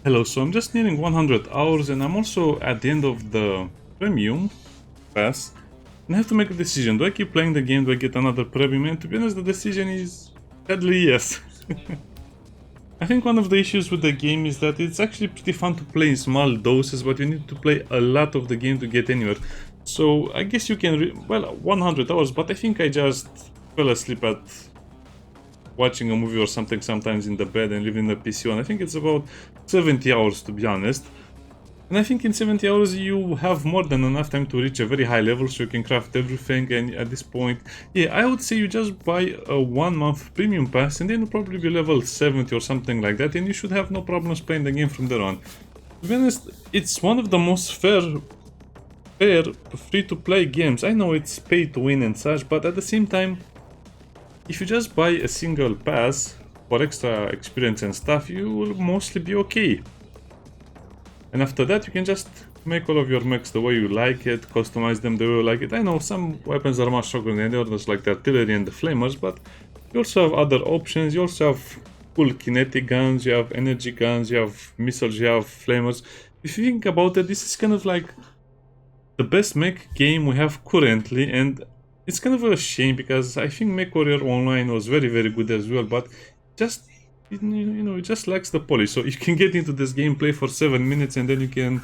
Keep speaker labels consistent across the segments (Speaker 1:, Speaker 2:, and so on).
Speaker 1: Hello, so I'm just nearing 100 hours and I'm also at the end of the premium pass. And I have to make a decision. Do I keep playing the game? Do I get another premium? And to be honest, the decision is sadly yes. I think one of the issues with the game is that it's actually pretty fun to play in small doses, but you need to play a lot of the game to get anywhere. So I guess you can, well, 100 hours, but I think I just fell asleep at watching a movie or something sometimes in the bed and leaving the PC on. I think it's about 70 hours to be honest. And I think in 70 hours you have more than enough time to reach a very high level so you can craft everything, and at this point, yeah, I would say you just buy a 1 month premium pass and then you'll probably be level 70 or something like that, and you should have no problems playing the game from there on. To be honest, it's one of the most fair free-to-play games. I know it's pay to win and such, but at the same time, if you just buy a single pass for extra experience and stuff, you will mostly be okay. And after that, you can just make all of your mechs the way you like it, customize them the way you like it. I know some weapons are much stronger than the others, like the artillery and the flamers, but you also have other options. You also have cool kinetic guns, you have energy guns, you have missiles, you have flamers. If you think about it, this is kind of like the best mech game we have currently, and it's kind of a shame because I think MechWarrior Online was very good as well, but just, you know, it just lacks the polish. So you can get into this gameplay for 7 minutes and then you can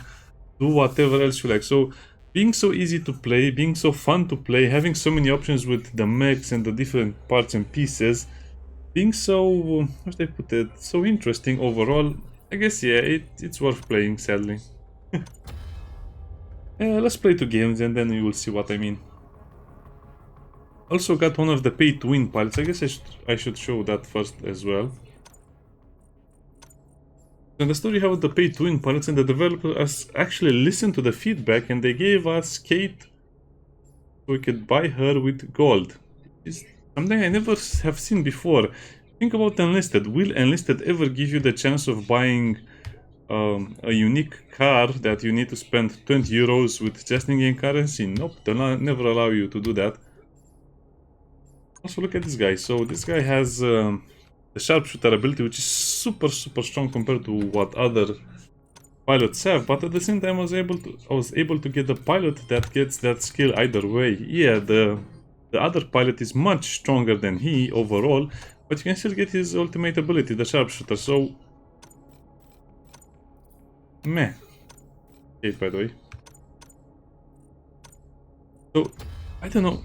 Speaker 1: do whatever else you like. So being so easy to play, being so fun to play, having so many options with the mechs and the different parts and pieces, being so, how should I put it, so interesting overall, I guess, yeah, it's worth playing, sadly. Let's play 2 games and then you will see what I mean. Also got one of the pay to win pilots. I guess I should show that first as well. In the story, you have the pay to win pilots, and the developers actually listened to the feedback and they gave us Kate so we could buy her with gold. It's something I never have seen before. Think about Enlisted. Will Enlisted ever give you the chance of buying a unique car that you need to spend 20 euros with just in-game currency? Nope, they'll never allow you to do that. Also, look at this guy. So this guy has the sharpshooter ability, which is super strong compared to what other pilots have. But at the same time, I was able to get a pilot that gets that skill either way. Yeah, the other pilot is much stronger than he overall, but you can still get his ultimate ability, the sharpshooter. So, meh. Okay, by the way. So, I don't know.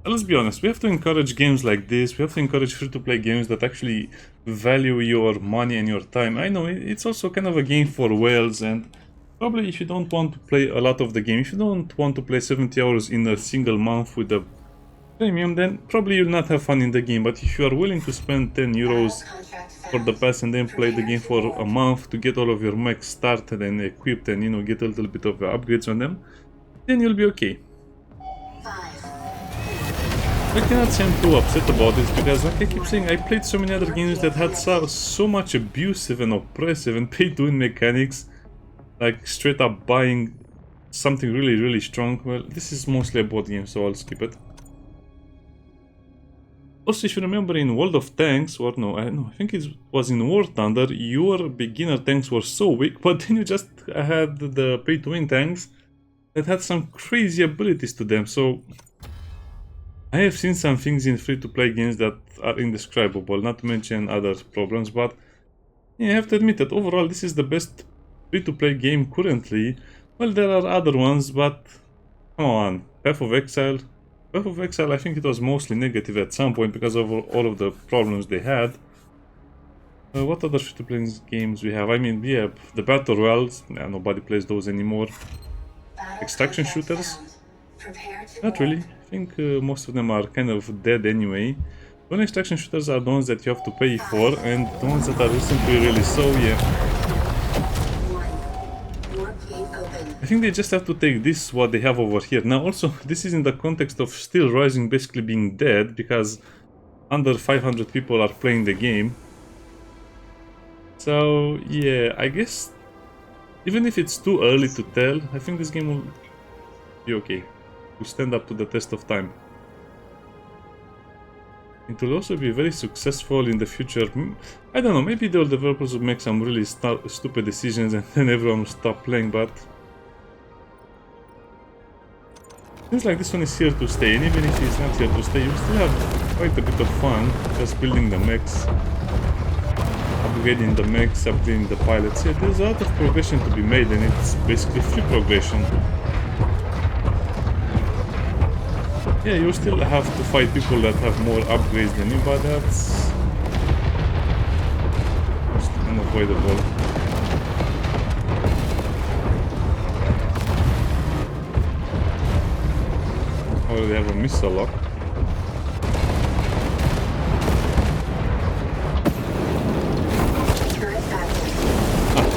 Speaker 1: Let's be honest, we have to encourage games like this. We have to encourage free-to-play games that actually value your money and your time. I know it's also kind of a game for whales, and probably if you don't want to play a lot of the game, if you don't want to play 70 hours in a single month with the premium, then probably you'll not have fun in the game. But if you are willing to spend 10 euros for the pass and then play the game for a month to get all of your mechs started and equipped and, you know, get a little bit of upgrades on them, then you'll be okay. I cannot say I'm too upset about this because, like I keep saying, I played so many other games that had so much abusive and oppressive and pay-to-win mechanics, like straight up buying something really strong. Well, this is mostly a board game, so I'll skip it. Also, if you remember in World of Tanks, or no, I think it was in War Thunder, your beginner tanks were so weak, but then you just had the pay-to-win tanks that had some crazy abilities to them, so I have seen some things in free-to-play games that are indescribable, not to mention other problems, but yeah, I have to admit that overall this is the best free-to-play game currently. Well, there are other ones, but come on, Path of Exile. Path of Exile, I think it was mostly negative at some point because of all of the problems they had. What other free-to-play games we have? I mean, yeah, the Battle Royals, yeah, nobody plays those anymore. Extraction shooters? Not really. I think most of them are kind of dead anyway. The only extraction shooters are the ones that you have to pay for, and the ones that are recently released, so yeah. I think they just have to take this, what they have over here. Now also, this is in the context of Steel Rising basically being dead, because under 500 people are playing the game. So yeah, I guess, even if it's too early to tell, I think this game will be okay. To stand up to the test of time. It will also be very successful in the future. I don't know, maybe the developers will make some really stupid decisions and then everyone will stop playing, but seems like this one is here to stay, and even if it's not here to stay, you still have quite a bit of fun just building the mechs, upgrading the mechs, upgrading the pilots. Yeah, there's a lot of progression to be made, and it's basically free progression. Yeah, you still have to fight people that have more upgrades than you, but that's unavoidable. Oh, they have a missile lock.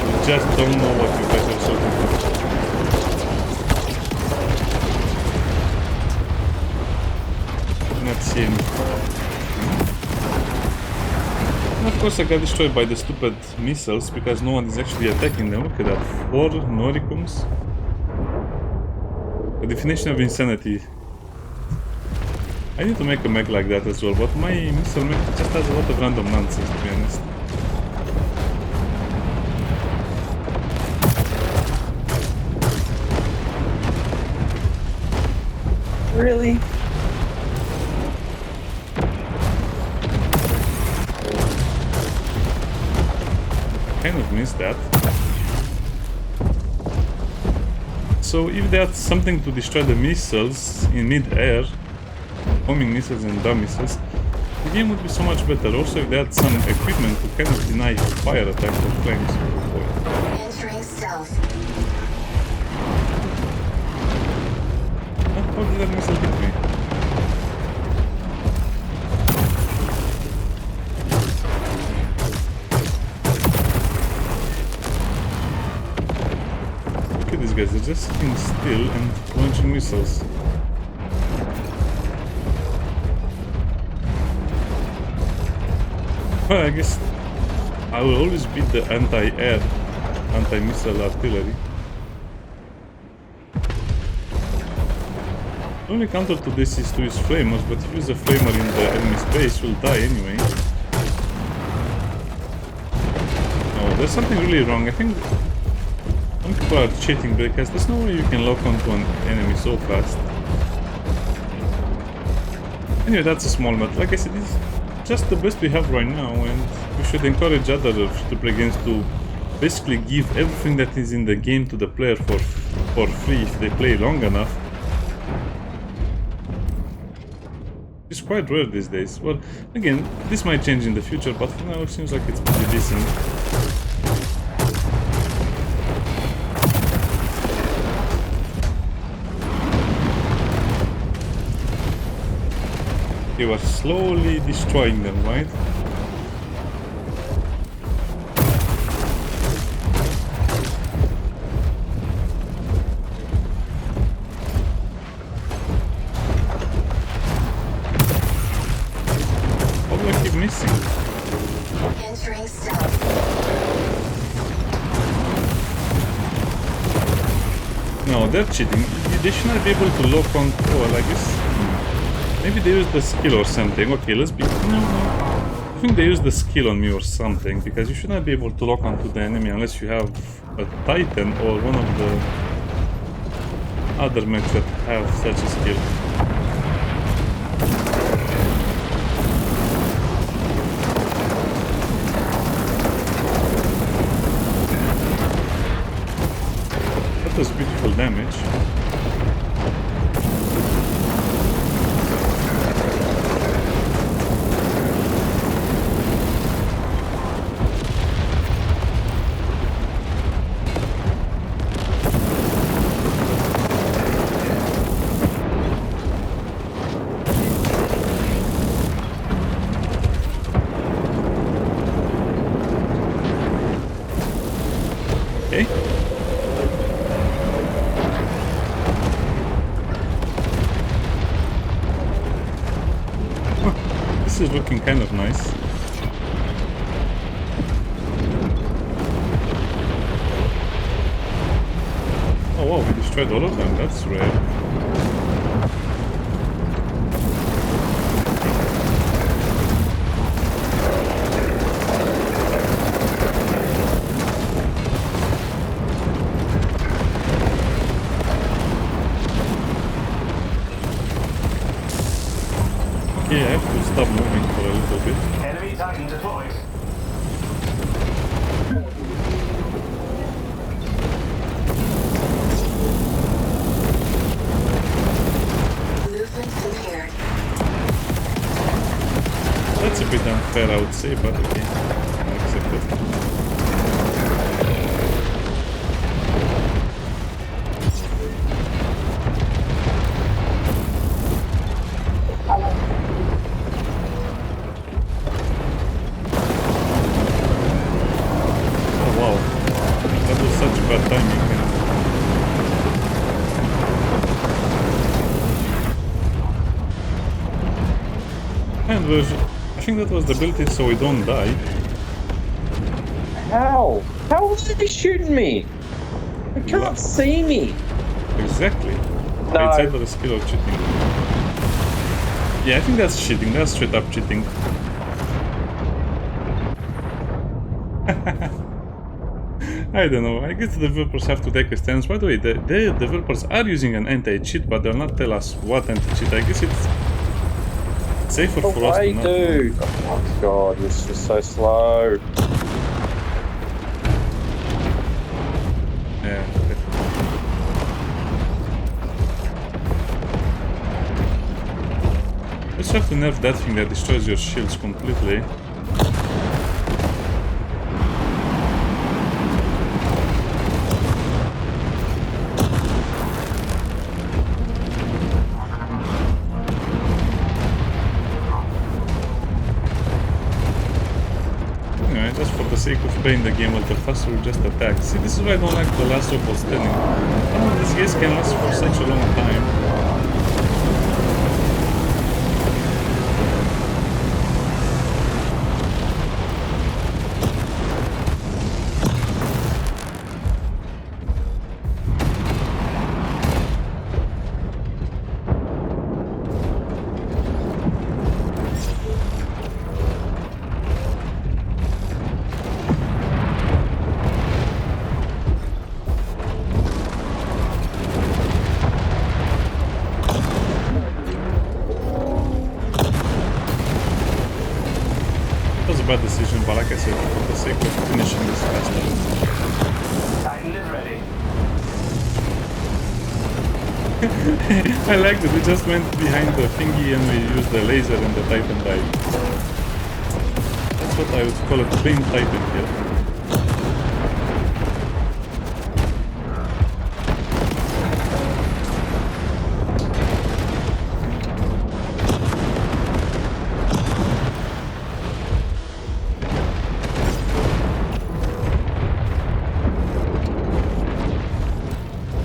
Speaker 1: You just don't know what you guys are shooting for. Not see any. And of course I got destroyed by the stupid missiles because no one is actually attacking them. Look at that, 4 Noricums. The definition of insanity. I need to make a mech like that as well, but my missile mech just has a lot of random nonsense, to be honest.
Speaker 2: Really?
Speaker 1: Kind of missed that. So if that's something to destroy the missiles in mid-air, homing missiles and dumb missiles, the game would be so much better. Also if they had some equipment to kind of deny fire attacks or flames.
Speaker 3: Entering stealth.
Speaker 1: How did that missile hit me? Look at these guys, they're just sitting still and launching missiles. Well, I guess I will always beat the anti-air, anti-missile artillery. The only counter to this is to use flamers, but if you use a flamer in the enemy space, you'll die anyway. Oh, there's something really wrong. I think some people are cheating because there's no way you can lock onto an enemy so fast. Anyway, that's a small matter. Like I said, it's just the best we have right now, and we should encourage other free-to-play games to basically give everything that is in the game to the player for free if they play long enough. It's quite rare these days. Well, again, this might change in the future, but for now it seems like it's pretty decent. You are slowly destroying them, right? How do I keep missing?
Speaker 3: Entering stealth.
Speaker 1: No, they're cheating. They should not be able to lock on. Oh, like this. Maybe they use the skill or something. Okay, let's be... No. I think they use the skill on me or something, because you should not be able to lock onto the enemy unless you have a Titan or one of the other mechs that have such a skill. That was beautiful damage. This is looking kind of nice. Oh wow, we destroyed all of them, that's rare.
Speaker 2: Titan deployed.
Speaker 3: Movement impaired.
Speaker 1: That's a bit unfair, I would say, but okay, I accept it. Oh wow, that was such bad timing. And I think that was the ability so we don't die.
Speaker 4: How? How are they shooting me? They can't see me.
Speaker 1: Exactly.
Speaker 4: No.
Speaker 1: It's either a skill or cheating. Yeah, I think that's cheating. That's straight up cheating. I don't know. I guess the developers have to take a stance. By the way, the developers are using an anti-cheat, but they'll not tell us what anti-cheat. I guess it's safer for us to
Speaker 4: Why,
Speaker 1: not know.
Speaker 4: dude? Oh my god, this is so slow.
Speaker 1: Yeah, definitely. You just have to nerf that thing that destroys your shields completely. Anyway, just for the sake of playing the game a little faster, we just attack. See, this is why I don't like the last of us telling. Oh, these guys can last for such a long time. It was a bad decision, but like I said, for the sake of finishing this faster.
Speaker 2: Titan is ready.
Speaker 1: I like that we just went behind the thingy and we used the laser and the Titan died. That's what I would call a plain Titan here.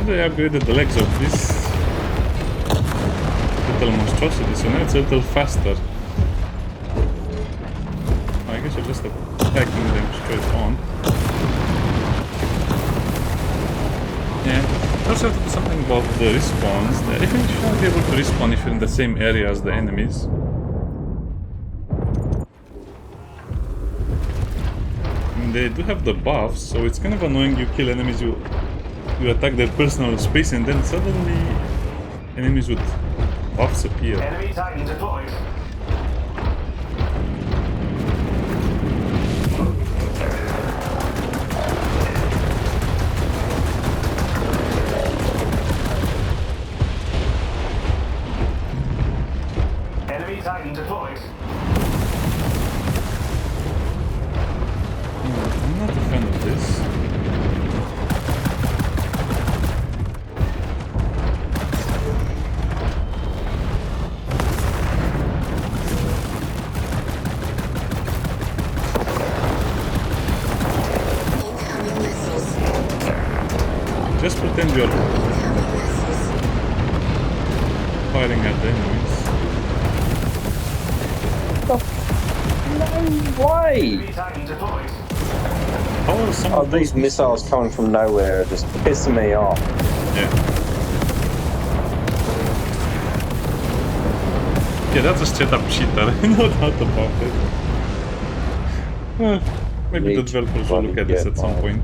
Speaker 1: They upgraded the legs of this little monstrosity, so now it's a little faster. I guess you're just attacking them straight on. Yeah, you also have to do something about the respawns. I think you should be able to respawn if you're in the same area as the enemies. I mean, they do have the buffs, so it's kind of annoying. You kill enemies, you attack their personal space, and then suddenly enemies with buffs appear.
Speaker 2: Enemy Titan deployed. Enemy Titan deployed.
Speaker 1: I'm not a fan of this.
Speaker 3: Incoming missiles.
Speaker 1: Just pretend you're
Speaker 3: Incoming missiles.
Speaker 1: firing at the enemies.
Speaker 4: No way!
Speaker 2: Enemy Titan deployed.
Speaker 1: How are some
Speaker 4: Oh,
Speaker 1: of
Speaker 4: these
Speaker 1: those
Speaker 4: missiles coming from nowhere are just pissing me off.
Speaker 1: Yeah. Yeah, that's a straight up cheater, no doubt about it. Well, maybe the
Speaker 4: Need to
Speaker 1: developers will look at this
Speaker 4: get
Speaker 1: at some
Speaker 4: mine.
Speaker 1: point.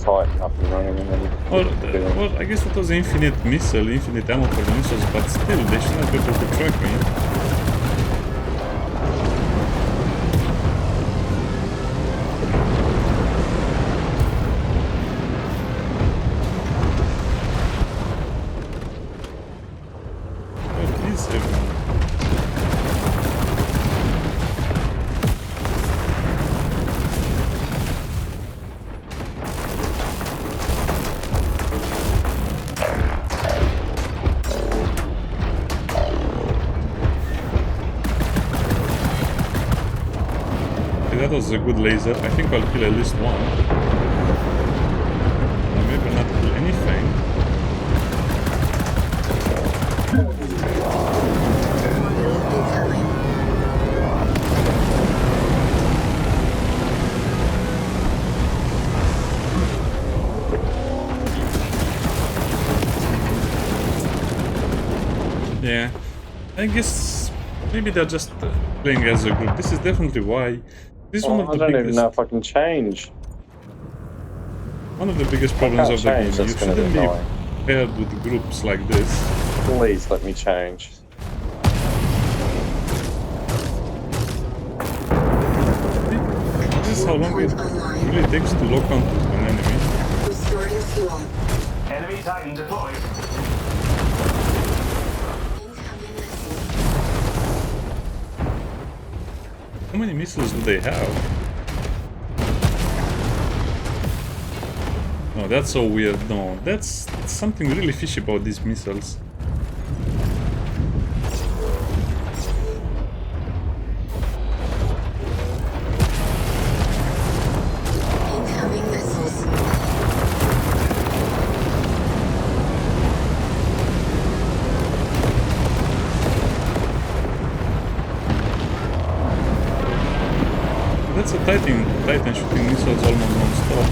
Speaker 4: sight up and running and then...
Speaker 1: Well, I guess it was infinite ammo for the missiles, but still, they should not be able to track me. What is everyone? That was a good laser. I think I'll kill at least one. Or maybe not kill anything.
Speaker 3: Incoming.
Speaker 1: Yeah, I guess maybe they're just playing as a group. This is definitely why. This is one
Speaker 4: Oh,
Speaker 1: of
Speaker 4: I
Speaker 1: the
Speaker 4: don't even
Speaker 1: biggest.
Speaker 4: know if I can change.
Speaker 1: One of the biggest
Speaker 4: I
Speaker 1: problems
Speaker 4: can't
Speaker 1: of the game.
Speaker 4: change,
Speaker 1: You
Speaker 4: that's gonna be
Speaker 1: shouldn't be
Speaker 4: annoying.
Speaker 1: paired with groups like this.
Speaker 4: Please let me change.
Speaker 1: This is how long it really takes to lock onto an enemy.
Speaker 3: Restoring fuel.
Speaker 2: Enemy Titan deployed.
Speaker 3: Incoming missiles.
Speaker 1: How many missiles do they have? No, that's so weird. No, that's something really fishy about these missiles.
Speaker 3: Incoming missiles.
Speaker 1: That's a Titan shooting missiles almost non-stop.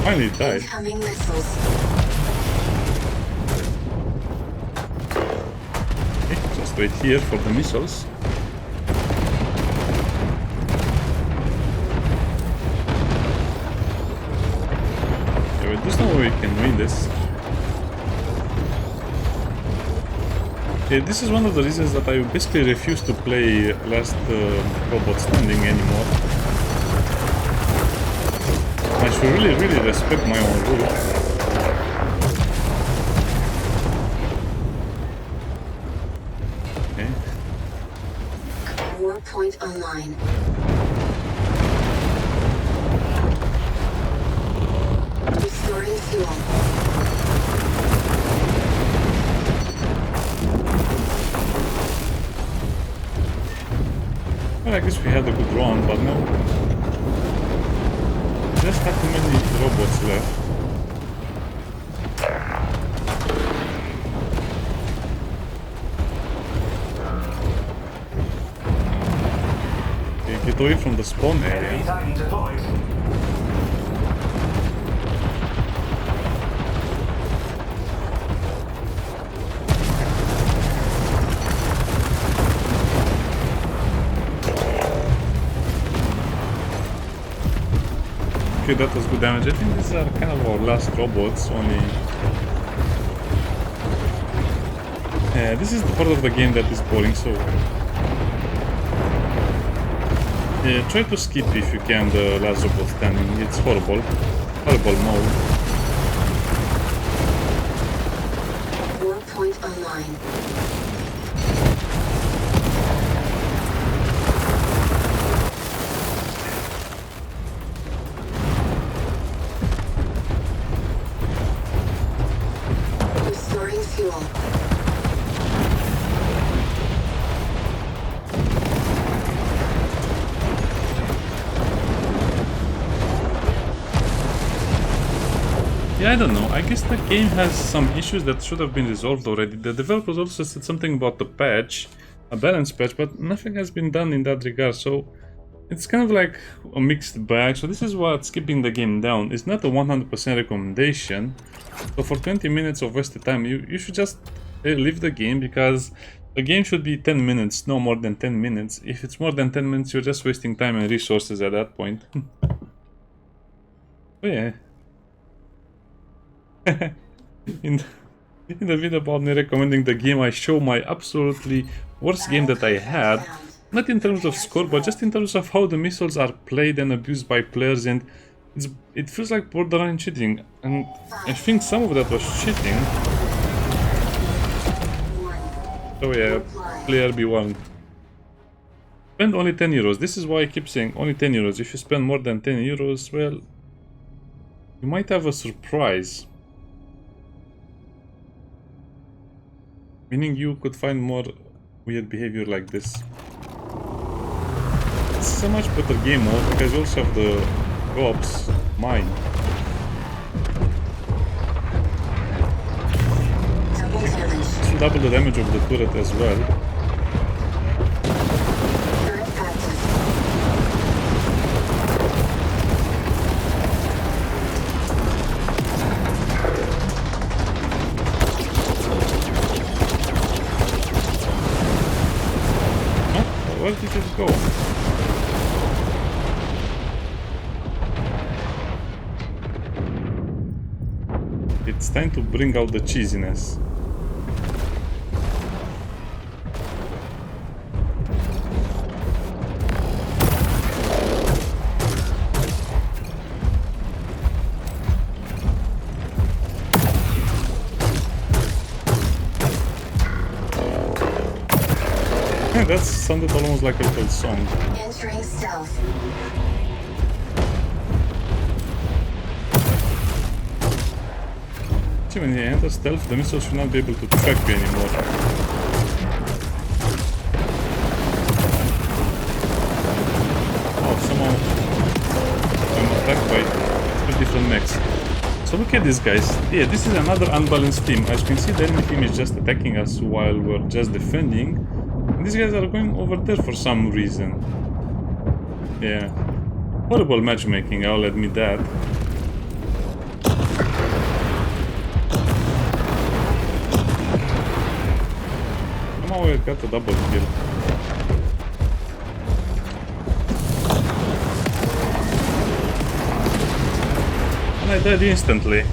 Speaker 1: Finally died.
Speaker 3: Incoming missiles.
Speaker 1: Okay, just wait here for the missiles. Yeah, but there's no way we can win this. Yeah, this is one of the reasons that I basically refuse to play Last Robot Standing anymore. I should really respect my own rules. Okay.
Speaker 3: War point online. Restoring fuel.
Speaker 1: Well, I guess we had a good run, but no. Just have too many robots left. Okay, get away from the spawn
Speaker 2: Enemy
Speaker 1: area.
Speaker 2: Titan deployed.
Speaker 1: Okay, that was good damage. I think these are kind of our last robots, only... this is the part of the game that is boring, so... Yeah, try to skip if you can the last robot standing. It's horrible. Horrible mode.
Speaker 3: War point online. Restoring fuel.
Speaker 1: Yeah, I don't know. I guess the game has some issues that should have been resolved already. The developers also said something about the patch, a balance patch, but nothing has been done in that regard. So it's kind of like a mixed bag. So this is what's keeping the game down. It's not a 100% recommendation. So for 20 minutes of wasted time, you should just leave the game, because the game should be 10 minutes, no more than 10 minutes. If it's more than 10 minutes, you're just wasting time and resources at that point. Oh yeah. in, in the video about me recommending the game, I show my absolutely worst game that I had. Not in terms of score, but just in terms of how the missiles are played and abused by players, and it feels like borderline cheating. And I think some of that was cheating. So yeah, player B1. Spend only 10 euros. This is why I keep saying only 10 euros. If you spend more than 10 euros, well, you might have a surprise. Meaning you could find more weird behavior like this. This is a much better game mode because you also have the co-ops mine. This will double the damage of the turret as well. Where did it go? It's time to bring out the cheesiness. That sounded almost like a little song.
Speaker 3: Entering stealth.
Speaker 1: See, when you enter stealth, the missiles should not be able to track you anymore. Oh, somehow I'm attacked by 2 different mechs. So look at these guys. Yeah, this is another unbalanced team. As you can see, the enemy team is just attacking us while we're just defending. These guys are going over there for some reason. Yeah. Horrible matchmaking, I'll admit that. Somehow I got a double kill. And I died instantly.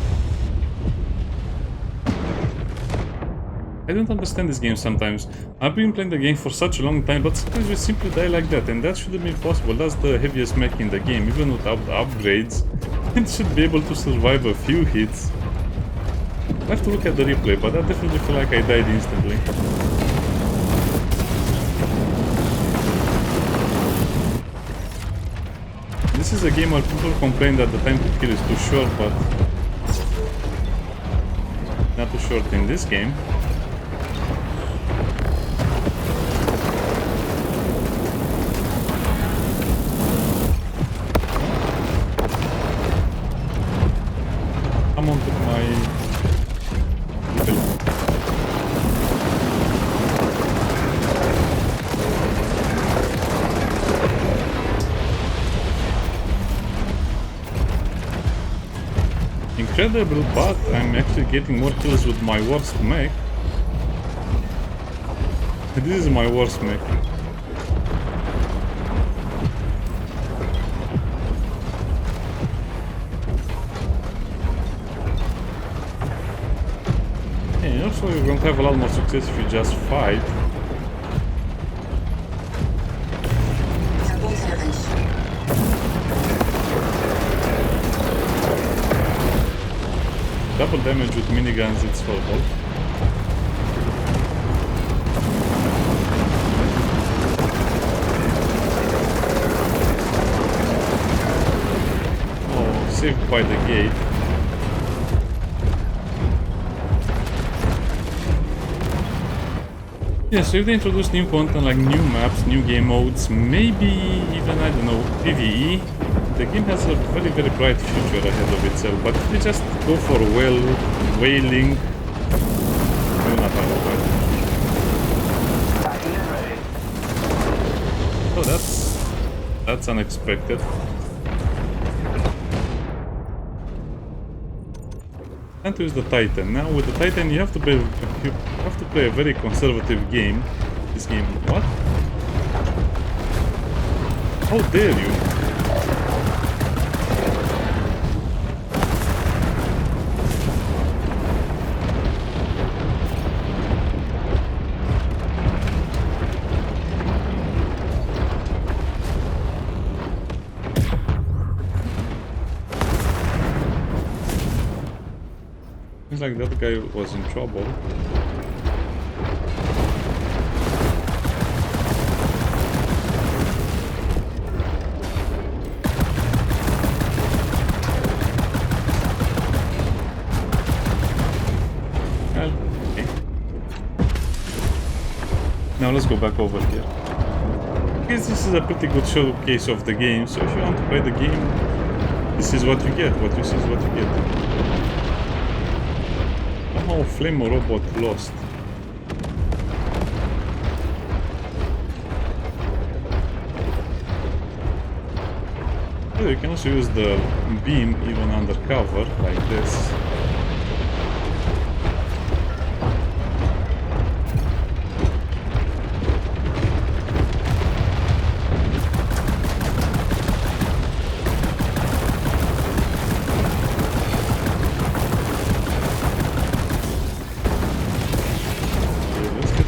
Speaker 1: I don't understand this game sometimes. I've been playing the game for such a long time, but sometimes we simply die like that, and that shouldn't be possible. That's the heaviest mech in the game, even without the upgrades. It should be able to survive a few hits. I have to look at the replay, but I definitely feel like I died instantly. This is a game where people complain that the time to kill is too short, but not too short in this game. Onto my little incredible, but I'm actually getting more kills with my worst mech. This is my worst mech. So you're going to have a lot more success if you just fight. Double damage with miniguns, it's horrible. Oh, saved by the gate. Yeah, so if they introduce new content like new maps, new game modes, maybe even, I don't know, PvE, the game has a very, very bright future ahead of itself, but if you just go for whaling, you'll not have a bright future.
Speaker 2: Titan is ready.
Speaker 1: Oh, that's unexpected. And to use the Titan. Now with the Titan you have to play a very conservative game. This game. What? How dare you? Seems like that guy was in trouble. Well, okay. Now let's go back over here. I guess this is a pretty good showcase of the game, so if you want to play the game, this is what you get. What you see is what you get. Oh, flame robot lost. Oh, you can also use the beam even undercover, like this.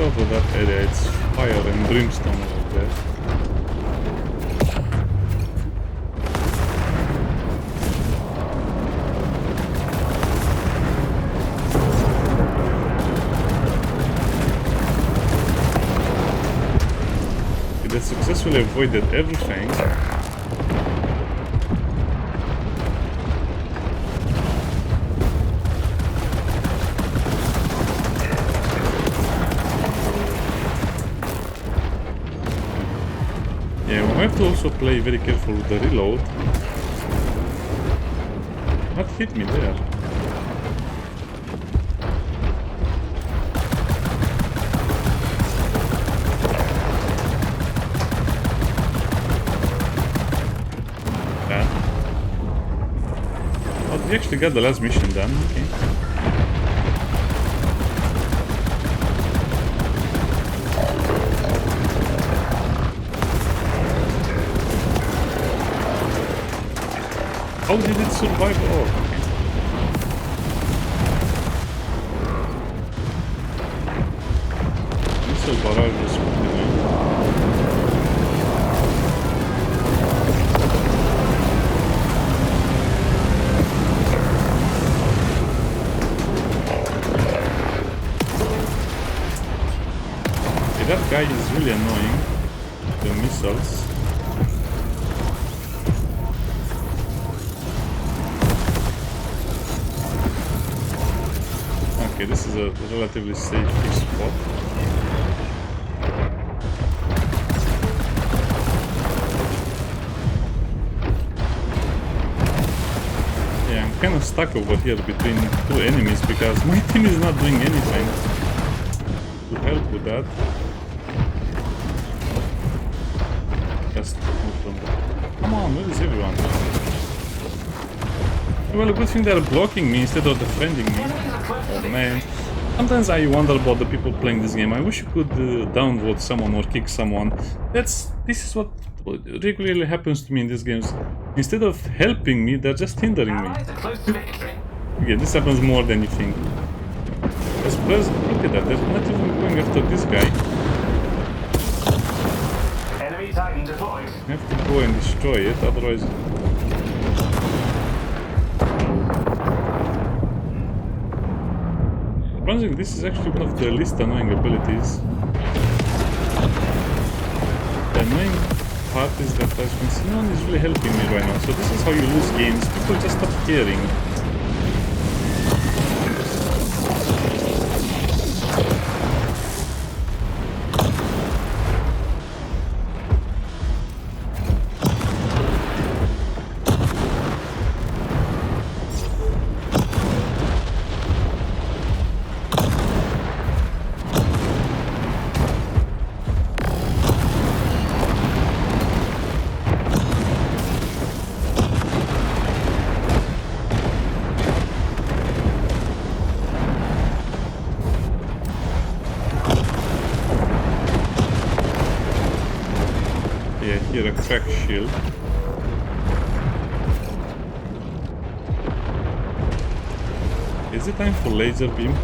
Speaker 1: Over that area, it's fire and brimstone over there. Okay, they successfully avoided everything. Yeah, we have to also play very careful with the reload. What hit me there? Yeah. Oh, we actually got the last mission done. Okay. How did it survive? Oh, okay. Missile barrage is continuing. Okay, that guy is really annoying. The missiles. Okay, this is a relatively safe spot. Yeah, I'm kind of stuck over here between two enemies because my team is not doing anything to help with that. Just move from there. Come on, where is everyone? Well, a good thing they're blocking me instead of defending me. Oh man. Sometimes I wonder about the people playing this game. I wish you could downvote someone or kick someone. This is what regularly happens to me in these games. Instead of helping me, they're just hindering me.
Speaker 2: Allies are close to victory.
Speaker 1: Yeah, this happens more than you think. Look at that, they're not even going after this guy.
Speaker 2: Enemy Titan deployed.
Speaker 1: I have to go and destroy it, otherwise... Surprisingly, this is actually one of the least annoying abilities. The annoying part is that, as you can see, no one is really helping me right now. So this is how you lose games. People just stop caring. effect shield. Is it time for laser beam?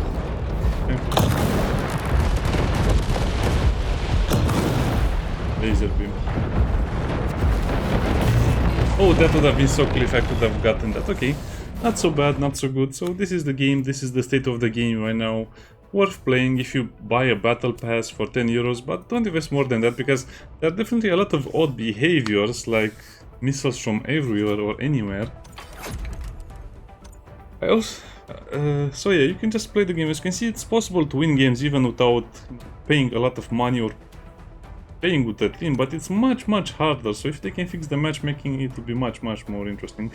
Speaker 1: Laser beam. Oh, that would have been so cool if I could have gotten that. Okay, not so bad, not so good. So this is the game, this is the state of the game right now. Worth playing if you buy a battle pass for 10 euros, but don't invest more than that because there are definitely a lot of odd behaviors like missiles from everywhere or anywhere. I also, so yeah, you can just play the game. As you can see, it's possible to win games even without paying a lot of money or playing with the team, but it's much harder. So if they can fix the matchmaking, it will be much more interesting.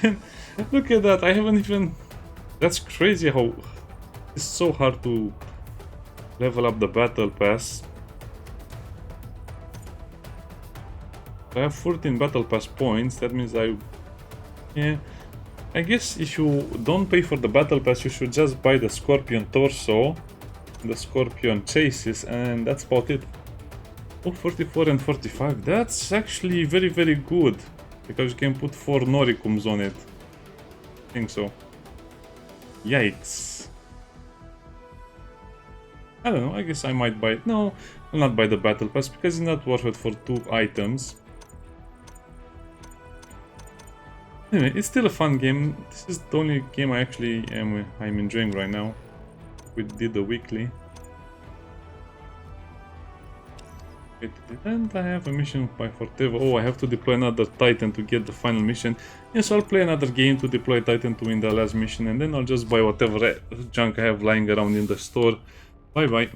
Speaker 1: Look at that, I haven't even... That's crazy how it's so hard to level up the battle pass. I have 14 battle pass points, that means yeah, I guess if you don't pay for the battle pass, you should just buy the Scorpion torso, the Scorpion chases, and that's about it. Oh, 44 and 45, that's actually very good, because you can put 4 Noricums on it. I think so. Yikes. I don't know, I guess I might buy it. No, I'll not buy the battle pass because it's not worth it for 2 items. Anyway, it's still a fun game. This is the only game I'm enjoying right now. We did the weekly. And I have a mission by Forteva. Oh, I have to deploy another Titan to get the final mission. Yes, I'll play another game to deploy Titan to win the last mission, and then I'll just buy whatever junk I have lying around in the store. Bye bye.